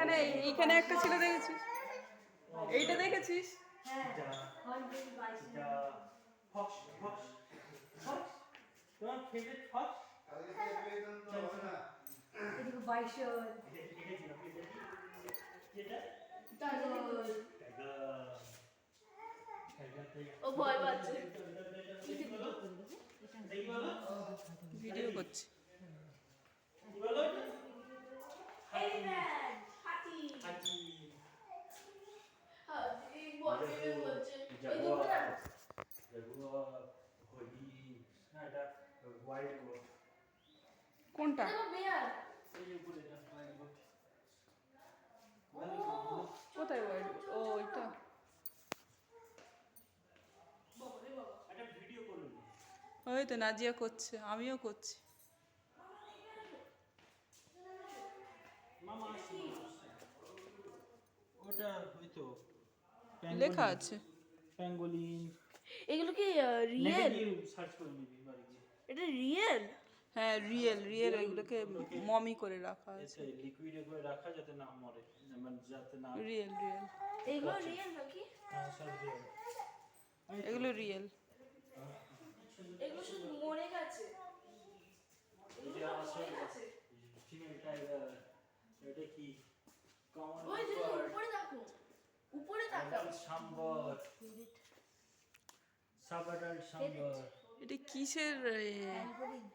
এইখানে এইখানে একটা ছিল দেখেছিস? এইটা দেখেছিস? তোমার ফেভারিট ফক্স? এদিকে বাইশন ও ভয় পাচ্ছে। ভিডিও করছি। এলিফ্যান্ট, হাতি। হ্যাঁ, এই বলবে বলছে। এই দুটো না? কোনটা? দেখো বেয়ার। কোথায় ওই? ও ওইটা। একটা ভিডিও করুন। ওই তো নাজিয়া করছে, আমিও করছি। মামা ওটা হয়তো লেখা আছে প্যাঙ্গোলিন। এগুলো কি রিয়েল? নেগেটিভ সার্চ করে নিবি বাড়ি গিয়ে। এটা রিয়েল? হ্যাঁ রিয়েল রিয়েল, ওইগুলোকে মমি করে রাখা আছে। এসে লিকুইডে করে রাখা যাতে না মরে, মানে যাতে না। রিয়েল রিয়েল, এগুলো রিয়েল নাকি? হ্যাঁ সব real। এগুলো রিয়েল। এগুলো শুধু মরে গেছে। এই যে আসল ফিমেল টাইগার, এটা কি কমন ওই যে উপরে দেখো, উপরে তাকাও। সাম্বর, সাবঅ্যাডাল্ট সাম্বর, এটা কিসের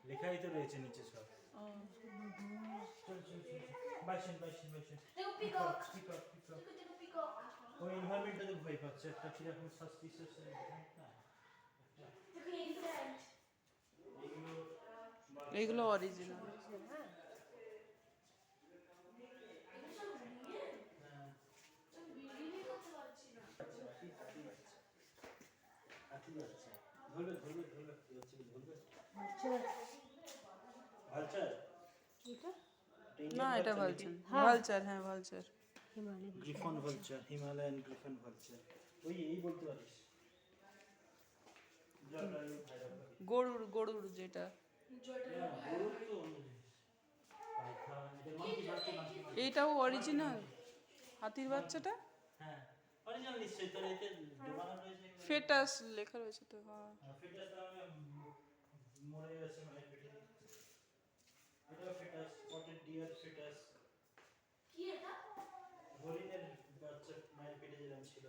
লেখাই তো রয়েছে নিচে সব। ও, বাইশন বাইশন বাইশন, দেখো পিকক, পিকক পিকক। দেখো পিকক। ওই এনভায়রনমেন্টটাতে ভয় পাচ্ছে, একটা কিরকম সাসপিসিয়াস না। দেখো এলিফ্যান্ট। এগুলো অরিজিনাল। এগুলো সব রিয়েল? আমি বিলিভই করতে পারছি না। ধরবে ধরবে ধরবে কি হচ্ছে ধরবে। আচ্ছা ভালচার এটা না এটা ভালচার, ভালচার হ্যাঁ vulture. Himalaya griffon vulture, Himalayan griffon vulture. ওই এই বলতে পারিস। জটায়ু ভাইরাল। গরুর গরুর যেটা, গরুর তো অন্য জিনিস। পাইথন, এটা মাঙ্কি মাঙ্কি মাঙ্কি। এইটাও অরিজিনাল। হাতির বাচ্চাটা হ্যাঁ অরিজিনাল নিশ্চয়ই, তোর এতে দোকান রয়েছে। ফেটাস লেখা রয়েছে তো। হ্যাঁ ফিটাস মরে গেছে মায়ের পেটে। এটা ফিটাস, স্পটেড ডিয়ার ফিটাস। কি এটা? হরিণের বাচ্চা মায়ের পেটে যেরকম ছিল।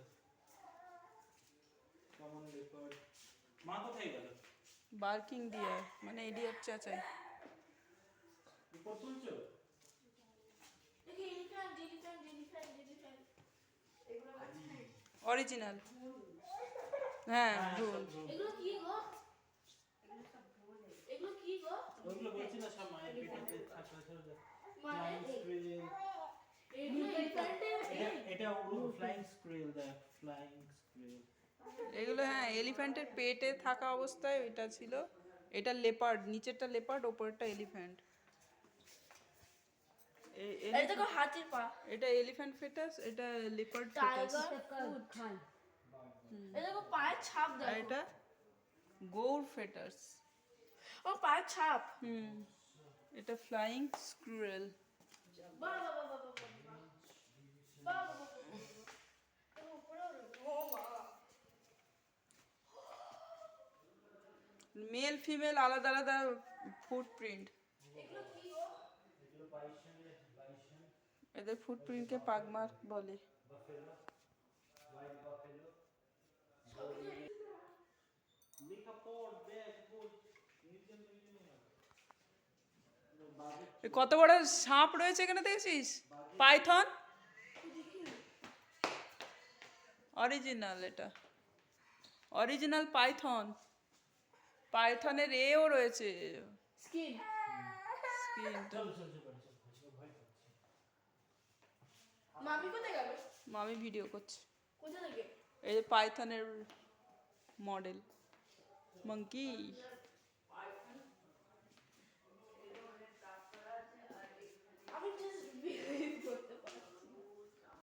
Common leopard. মা কোথায় গেল? বার্কিং ডিয়ার মানে ইডিয়ট চাচাই। রিপোর্ট তুলছো? দেখো এলিফ্যান্ট, এলিফ্যান্ট, এলিফ্যান্ট, এলিফ্যান্ট। এগুলো অরিজিনাল হ্যাঁ ভুল। এগুলো কি গো? এগুলো কি গো? ওগুলো বলছি না সব মায়ের পেটেতে থাকা ছিল। মানে স্ক্রিল। এগুলো এলিফ্যান্টের এটা ফ্লাইং স্ক্রিল, দেখ ফ্লাইং স্ক্রিল। এগুলো হ্যাঁ এলিফ্যান্টের পেটে থাকা অবস্থায় ওইটা ছিল। এটা লেপার্ড, নিচেরটা লেপার্ড, ওপরেরটা এলিফ্যান্ট। এই দেখো হাতির পা। এটা এলিফ্যান্ট ফেটাস, এটা লেপার্ড ফেটাস। Tiger foot. খান এই দেখো পায়ের ছাপ আর দেখো। এটা গৌর ফেটাস। ও পায়ের ছাপ। এটা ফ্লাইং স্কুরেল। বাহ বাহ বাহ বাহ বাহ বাহ। বাহ বাহ বাহ। ও উপরে ও বাবা। মেল ফিমেল আলাদা আলাদা ফুটপ্রিন্ট। এগুলো কি গো? এগুলো বাইশনের বাইশন, এদের ফুটপ্রিন্টকে পাগমার্ক বলে। Buffalo, white buffalo. লেখা পড় দেখ পড় মিউজিয়াম মিউজিয়াম। কত বড় সাপ রয়েছে এখানে দেখেছিস? পাইথন অরিজিনাল, এটা অরিজিনাল পাইথন। পাইথনের এও রয়েছে স্কিন। স্কিন। চল চল চল চল ভয় পাচ্ছি। মামি কোথায় গেল? মামি ভিডিও করছে। কোথা থেকে? এই যে পাইথনের মডেল মাঙ্কি।